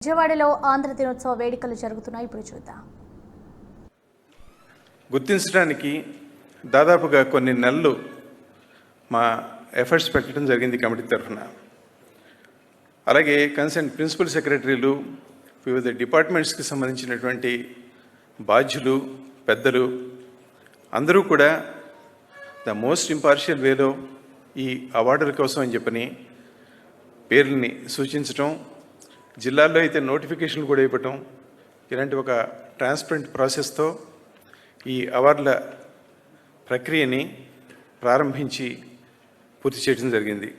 విజయవాడలో ఆంధ్ర దినోత్సవ వేడుకలు జరుగుతున్నాయి. ఇప్పుడు చూద్దాం. గుర్తించడానికి దాదాపుగా కొన్ని నెలలు మా ఎఫర్ట్స్ పెట్టడం జరిగింది కమిటీ తరఫున. అలాగే కన్సర్న్ ప్రిన్సిపల్ సెక్రటరీలు, వివిధ డిపార్ట్మెంట్స్కి సంబంధించినటువంటి బాధ్యులు, పెద్దలు అందరూ కూడా ద మోస్ట్ ఇంపార్షియల్ వేలో ఈ అవార్డుల కోసం అని చెప్పని పేర్లని సూచించటం, జిల్లాల్లో అయితే నోటిఫికేషన్లు కూడా ఇవ్వటం, ఇలాంటి ఒక ట్రాన్స్పరెంట్ ప్రాసెస్తో ఈ అవార్డుల ప్రక్రియని ప్రారంభించి పూర్తి చేయడం జరిగింది.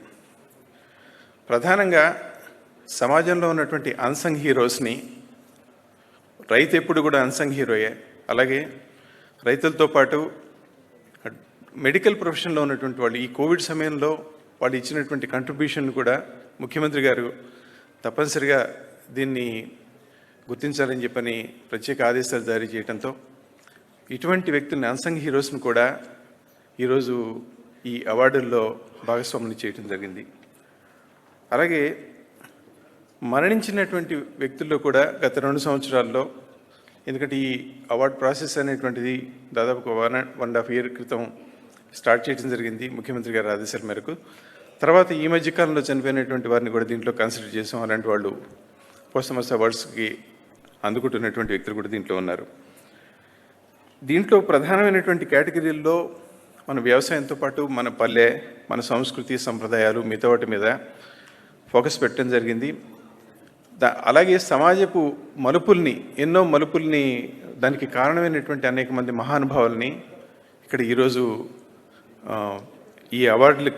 ప్రధానంగా సమాజంలో ఉన్నటువంటి అన్సంగ్ హీరోస్ని, రైతు ఎప్పుడు కూడా అన్సంగ్ హీరోయే, అలాగే రైతులతో పాటు మెడికల్ ప్రొఫెషన్లో ఉన్నటువంటి వాళ్ళు ఈ కోవిడ్ సమయంలో వాళ్ళు ఇచ్చినటువంటి కంట్రిబ్యూషన్ కూడా ముఖ్యమంత్రి గారు తప్పనిసరిగా దీన్ని గుర్తించాలని చెప్పని ప్రత్యేక ఆదేశాలు జారీ చేయడంతో ఇటువంటి వ్యక్తుల్ని అన్సంగ్ హీరోస్ని కూడా ఈరోజు ఈ అవార్డుల్లో భాగస్వాములు చేయడం జరిగింది. అలాగే మరణించినటువంటి వ్యక్తుల్లో కూడా గత 2 సంవత్సరాల్లో, ఎందుకంటే ఈ అవార్డు ప్రాసెస్ అనేటువంటిది దాదాపు 1.5 year క్రితం స్టార్ట్ చేయడం జరిగింది ముఖ్యమంత్రి గారి ఆదేశాల మేరకు. తర్వాత ఈ మధ్యకాలంలో చనిపోయినటువంటి వారిని కూడా దీంట్లో కన్సిడర్ చేసాం. అలాంటి వాళ్ళు పోస్టమస్ అవార్డ్స్కి అందుకుంటున్నటువంటి వ్యక్తులు కూడా దీంట్లో ఉన్నారు. దీంట్లో ప్రధానమైనటువంటి కేటగిరీల్లో మన వ్యవసాయంతో పాటు మన పల్లె, మన సంస్కృతి, సంప్రదాయాలు, మిగతా వాటి మీద ఫోకస్ పెట్టడం జరిగింది. అలాగే సమాజపు మలుపుల్ని, ఎన్నో మలుపుల్ని, దానికి కారణమైనటువంటి అనేక మంది మహానుభావుల్ని ఇక్కడ ఈరోజు ఈ అవార్డులు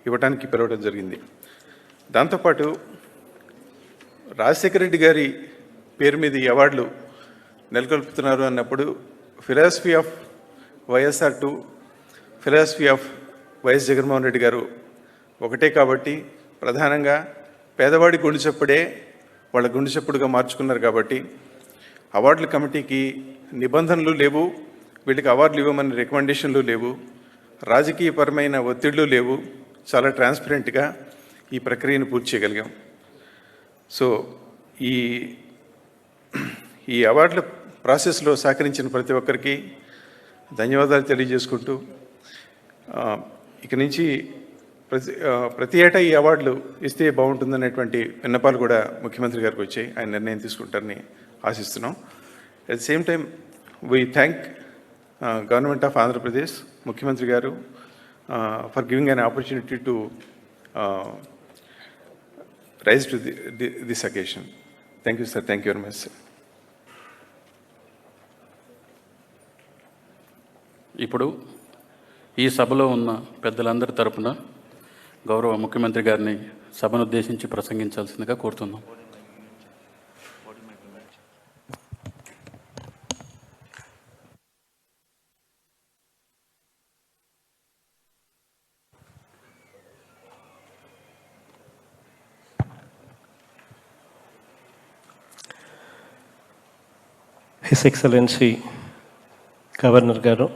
ఇవ్వడానికి పిలవడం జరిగింది. దాంతోపాటు రాజశేఖర రెడ్డి గారి పేరు మీద ఈ అవార్డులు నెలకొల్పుతున్నారు అన్నప్పుడు philosophy of YSR to philosophy of YS Jaganmohan Reddy గారు ఒకటే కాబట్టి ప్రధానంగా పేదవాడి గుండె చప్పుడే వాళ్ళ గుండె చప్పుడుగా మార్చుకున్నారు. కాబట్టి అవార్డుల కమిటీకి నిబంధనలు లేవు, వీళ్ళకి అవార్డులు ఇవ్వమని రికమెండేషన్లు లేవు, రాజకీయపరమైన ఒత్తిళ్లు లేవు. చాలా ట్రాన్స్పరెంట్గా ఈ ప్రక్రియను పూర్తి చేయగలిగాం. సో ఈ అవార్డుల ప్రాసెస్లో సహకరించిన ప్రతి ఒక్కరికి ధన్యవాదాలు తెలియజేసుకుంటూ, ఇక నుంచి ప్రతి ఏటా ఈ అవార్డులు ఇస్తే బాగుంటుందనేటువంటి విన్నపాలు కూడా ముఖ్యమంత్రి గారికి వచ్చాయి. ఆయన నిర్ణయం తీసుకుంటారని ఆశిస్తున్నాం. At the same time we thank government of Andhra Pradesh, ముఖ్యమంత్రి గారు for giving an opportunity to rise to this occasion. Thank you, sir. Thank you very much, sir. ఇప్పుడు ఈ సభలో ఉన్న పెద్దలందరి తరపున గౌరవ ముఖ్యమంత్రి గారిని సభను ఉద్దేశించి ప్రసంగించాల్సిందిగా కోరుతున్నాం. His Excellency Governor Garu,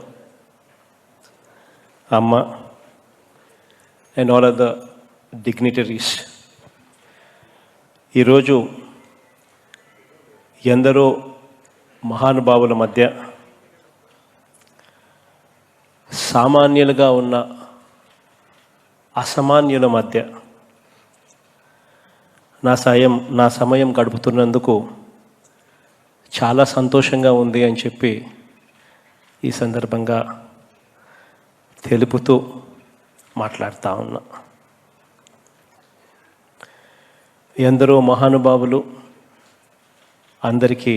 Amma, and all other dignitaries. ఈరోజు ఎందరో మహానుభావుల మధ్య సామాన్యులుగా ఉన్న అసామాన్యుల మధ్య నా సమయం గడుపుతున్నందుకు చాలా సంతోషంగా ఉంది అని చెప్పి ఈ సందర్భంగా తెలుపుతూ మాట్లాడుతూ ఉన్నా. ఎందరో మహానుభావులు, అందరికీ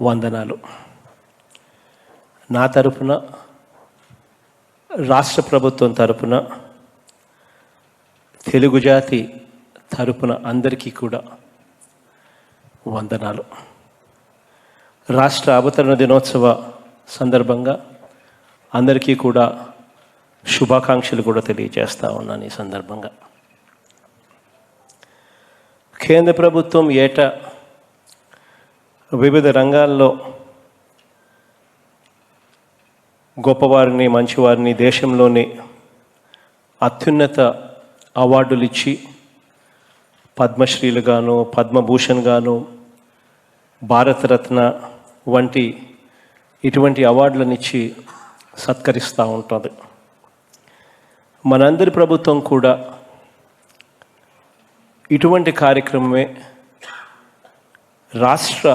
వందనాలు. నా తరపున, రాష్ట్ర ప్రభుత్వం తరపున, తెలుగు జాతి తరపున అందరికీ కూడా వందనాలు. రాష్ట్ర అవతరణ దినోత్సవ సందర్భంగా అందరికీ కూడా శుభాకాంక్షలు కూడా తెలియజేస్తూ ఉన్నాను. ఈ సందర్భంగా కేంద్ర ప్రభుత్వం ఏటా వివిధ రంగాల్లో గొప్పవారిని, మంచివారిని, దేశంలోని అత్యున్నత అవార్డులు ఇచ్చి పద్మశ్రీలు గాను, పద్మభూషణ్ గాను, భారతరత్న వంటి ఇటువంటి అవార్డులనిచ్చి సత్కరిస్తూ ఉంటుంది. మనందరి ప్రభుత్వం కూడా ఇటువంటి కార్యక్రమమే రాష్ట్ర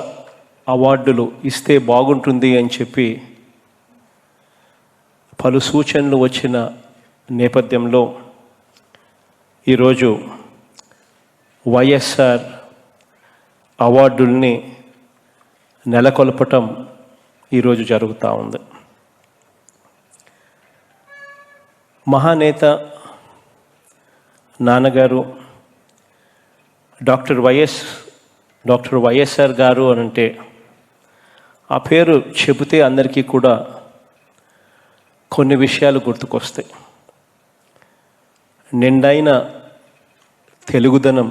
అవార్డులు ఇస్తే బాగుంటుంది అని చెప్పి పలు సూచనలు వచ్చిన నేపథ్యంలో ఈరోజు వైఎస్ఆర్ అవార్డుల్ని నెలకొల్పటం ఈరోజు జరుగుతూ ఉంది. మహానేత నాన్నగారు డాక్టర్ వైఎస్ఆర్ గారు అని అంటే ఆ పేరు చెబితే అందరికీ కూడా కొన్ని విషయాలు గుర్తుకొస్తాయి. నిండైన తెలుగుదనం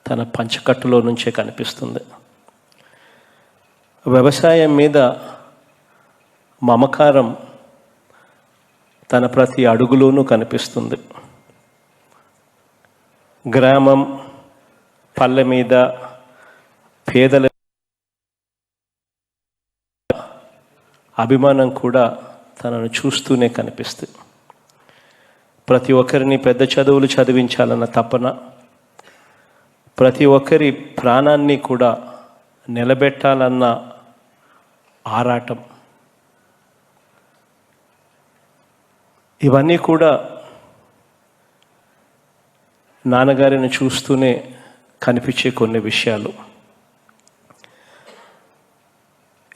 తన పంచకట్టులో నుంచే కనిపిస్తుంది. వ్యవసాయం మీద మమకారం తన ప్రతి అడుగులోనూ కనిపిస్తుంది. గ్రామం, పల్లె మీద పేదల అభిమానం కూడా తనను చూస్తూనే కనిపిస్తుంది. ప్రతి ఒక్కరిని పెద్ద చదువులు చదివించాలన్న తపన, ప్రతి ఒక్కరి ప్రాణాన్ని కూడా నిలబెట్టాలన్న ఆరాటం, ఇవన్నీ కూడా నాన్నగారిని చూస్తూనే కనిపించే కొన్ని విషయాలు.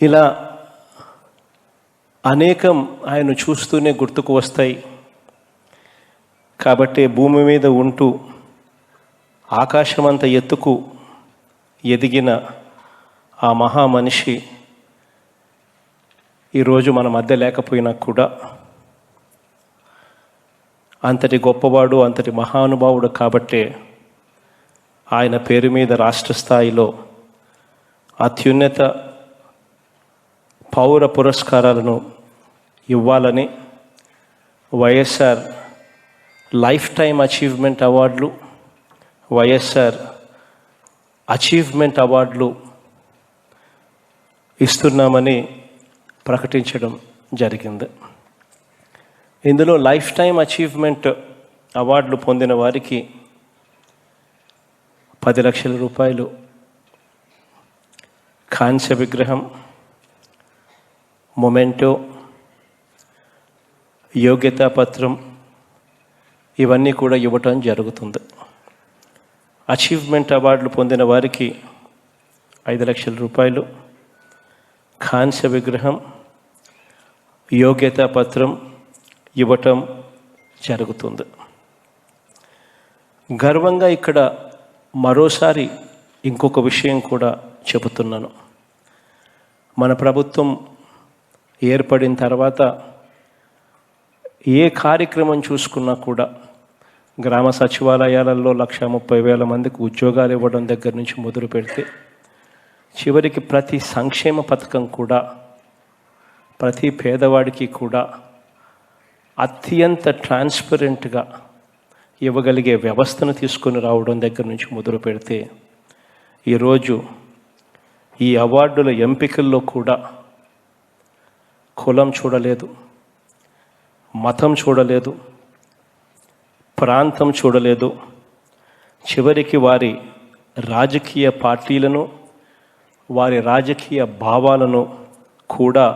ఇలా అనేకం ఆయన చూస్తూనే గుర్తుకు వస్తాయి. కాబట్టి భూమి మీద ఉంటూ ఆకాశమంత ఎత్తుకు ఎదిగిన ఆ మహామనిషి ఈరోజు మన మధ్య లేకపోయినా కూడా అంతటి గొప్పవాడు, అంతటి మహానుభావుడు కాబట్టే ఆయన పేరు మీద రాష్ట్ర స్థాయిలో అత్యున్నత పౌర పురస్కారాలను ఇవ్వాలని వైఎస్ఆర్ లైఫ్ టైం అచీవ్మెంట్ అవార్డులు, వైఎస్ఆర్ అచీవ్మెంట్ అవార్డులు ఇస్తున్నామని ప్రకటించడం జరిగింది. ఇందులో లైఫ్ టైం అచీవ్మెంట్ అవార్డులు పొందిన వారికి 10 లక్షల రూపాయలు కాంస్య విగ్రహం, మొమెంటో, యోగ్యతా పత్రం ఇవన్నీ కూడా ఇవ్వటం జరుగుతుంది. అచీవ్మెంట్ అవార్డులు పొందిన వారికి 5 లక్షల రూపాయలు, కాంస్య విగ్రహం, యోగ్యతా పత్రం ఇవ్వటం జరుగుతుంది. గర్వంగా ఇక్కడ మరోసారి ఇంకొక విషయం కూడా చెబుతున్నాను. మన ప్రభుత్వం ఏర్పడిన తర్వాత ఏ కార్యక్రమం చూసుకున్నా కూడా గ్రామ సచివాలయాలలో 130,000 మందికి ఉద్యోగాలు ఇవ్వడం దగ్గర నుంచి మొదలు పెడితే చివరికి ప్రతి సంక్షేమ పథకం కూడా ప్రతి పేదవాడికి కూడా అత్యంత ట్రాన్స్పరెంట్గా ఇవ్వగలిగే వ్యవస్థను తీసుకొని రావడం దగ్గర నుంచి మొదలు పెడితే ఈరోజు ఈ అవార్డుల ఎంపికల్లో కూడా కులం చూడలేదు, మతం చూడలేదు, ప్రాంతం చూడలేదు, చివరికి వారి రాజకీయ పార్టీలను, వారి రాజకీయ భావాలను కూడా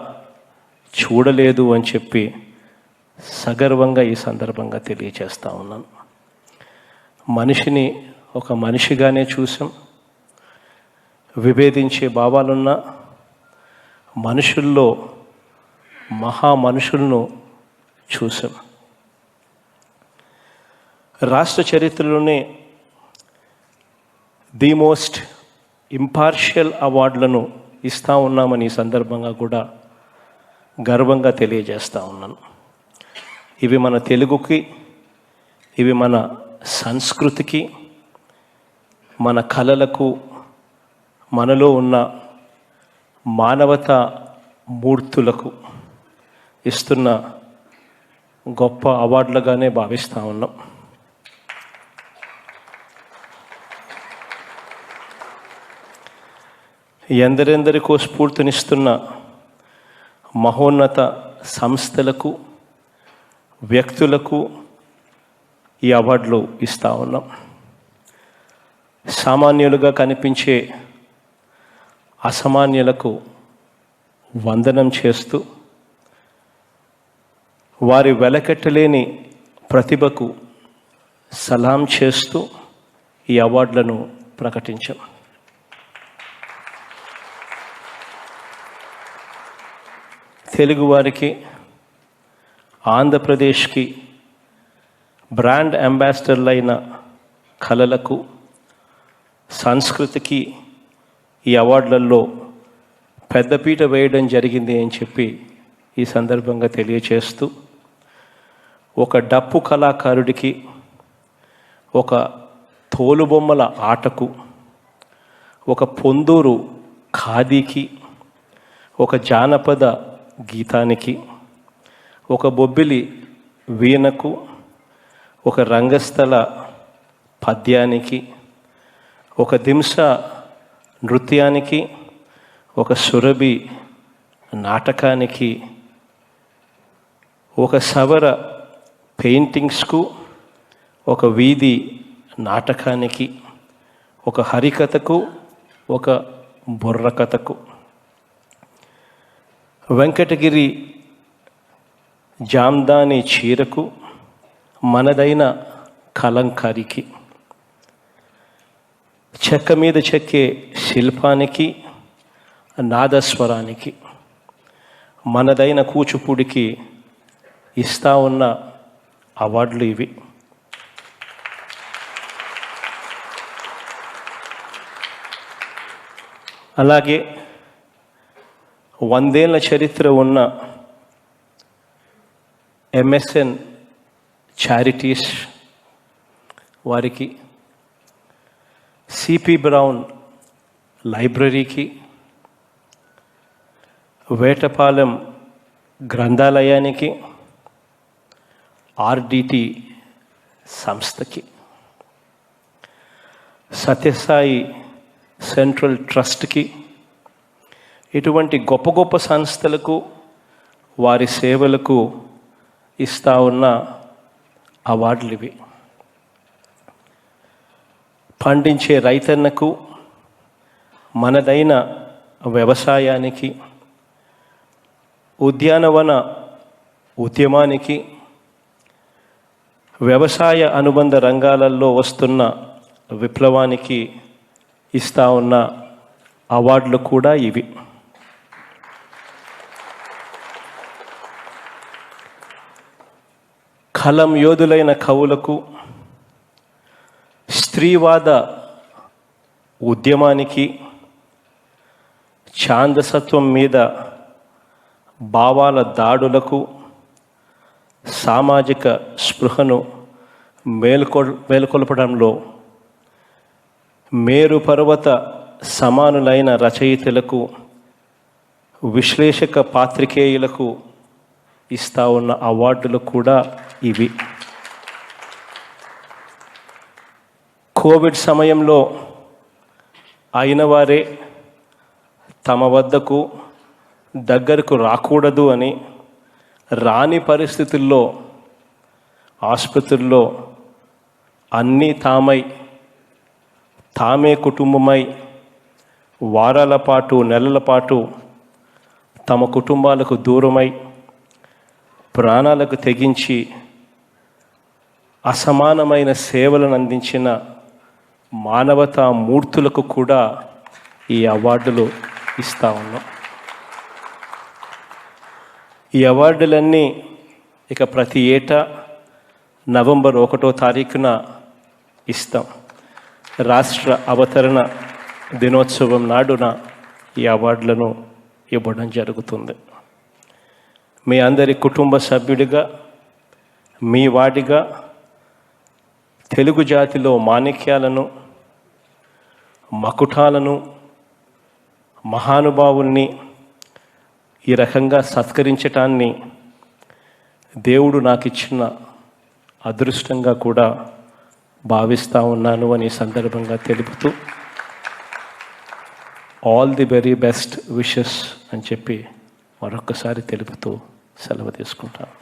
చూడలేదు అని చెప్పి సగర్వంగా ఈ సందర్భంగా తెలియజేస్తూ ఉన్నాను. మనిషిని ఒక మనిషిగానే చూసాం. విభేదించే భావాలున్న మనుషుల్లో మహామనుషులను చూసాం. రాష్ట్ర చరిత్రలోనే ది మోస్ట్ ఇంపార్షియల్ అవార్డులను ఇస్తూ ఉన్నామని ఈ సందర్భంగా కూడా గర్వంగా తెలియజేస్తూ ఉన్నాను. ఇవి మన తెలుగుకి, ఇవి మన సంస్కృతికి, మన కళలకు, మనలో ఉన్న మానవతా మూర్తులకు ఇస్తున్న గొప్ప అవార్డులుగానే భావిస్తూ ఉన్నాం. ఎందరెందరికో స్ఫూర్తినిస్తున్న మహోన్నత సంస్థలకు, వ్యక్తులకు ఈ అవార్డులు ఇస్తూ ఉన్నాం. సామాన్యులుగా కనిపించే అసామాన్యులకు వందనం చేస్తూ, వారి వెలకట్టలేని ప్రతిభకు సలాం చేస్తూ ఈ అవార్డులను ప్రకటించాం. తెలుగువారికి, ఆంధ్రప్రదేశ్కి బ్రాండ్ అంబాసిడర్లైన కళలకు, సంస్కృతికి ఈ అవార్డులలో పెద్దపీట వేయడం జరిగింది అని చెప్పి ఈ సందర్భంగా తెలియచేస్తూ, ఒక డప్పు కళాకారుడికి, ఒక తోలుబొమ్మల ఆటకు, ఒక పొందూరు ఖాదీకి, ఒక జానపద గీతానికి, ఒక బొబ్బిలి వీణకు, ఒక రంగస్థల పద్యానికి, ఒక దింస నృత్యానికి, ఒక సురభి నాటకానికి, ఒక సవర పెయింటింగ్స్కు, ఒక వీధి నాటకానికి, ఒక హరికథకు, ఒక బుర్రకథకు, వెంకటగిరి జామ్దాని చీరకు, మనదైన కలంకారికి, చెక్క మీద చెక్కే శిల్పానికి, నాదస్వరానికి, మనదైన కూచిపూడికి ఇస్తా ఉన్న అవార్డులు ఇవి. అలాగే 100 ఏళ్ల చరిత్ర ఉన్న MSN చారిటీస్ వారికి, సిపి బ్రౌన్ లైబ్రరీకి, వేటపాలెం గ్రంథాలయానికి, RDT సంస్థకి, సత్యసాయి సెంట్రల్ ట్రస్ట్కి, ఇటువంటి గొప్ప గొప్ప సంస్థలకు వారి సేవలకు ఇస్తా ఉన్న అవార్డులు ఇవి. పండించే రైతన్నకు, మనదైన వ్యవసాయానికి, ఉద్యానవన ఉద్యమానికి, వ్యవసాయ అనుబంధ రంగాలలో వస్తున్న విప్లవానికి ఇస్తా ఉన్న అవార్డులు కూడా ఇవి. కలం యోధులైన కవులకు, స్త్రీవాద ఉద్యమానికి, ఛాందసత్వం మీద భావాల దాడులకు, సామాజిక స్పృహను మేల్కొల్పడంలో మేరు పర్వత సమానులైన రచయితలకు, విశ్లేషక పాత్రికేయులకు ఇస్తా ఉన్న అవార్డులు కూడా ఇవి. కోవిడ్ సమయంలో అయిన వారే తమ వద్దకు దగ్గరకు రాకూడదు అని, రాని పరిస్థితుల్లో ఆసుపత్రుల్లో అన్నీ తామే కుటుంబమై వారాల పాటు, నెలల పాటు తమ కుటుంబాలకు దూరమై ప్రాణాలకు తెగించి అసమానమైన సేవలను అందించిన మానవతా మూర్తులకు కూడా ఈ అవార్డులు ఇస్తా ఉన్నాం. ఈ అవార్డులన్నీ ఇక ప్రతి ఏటా నవంబర్ 1వ తారీఖున ఇస్తాం. రాష్ట్ర అవతరణ దినోత్సవం నాడున ఈ అవార్డులను ఇవ్వడం జరుగుతుంది. మీ అందరి కుటుంబ సభ్యుడిగా, మీ వాడిగా, తెలుగు జాతిలో మాణిక్యాలను, మకుటాలను, మహానుభావుల్ని ఈ రకంగా సత్కరించటాన్ని దేవుడు నాకు ఇచ్చిన అదృష్టంగా కూడా భావిస్తూ ఉన్నాను అని సందర్భంగా తెలుపుతూ, all the very best wishes అని చెప్పి మరొక్కసారి తెలుపుతూ సెలవు తీసుకుంటాను.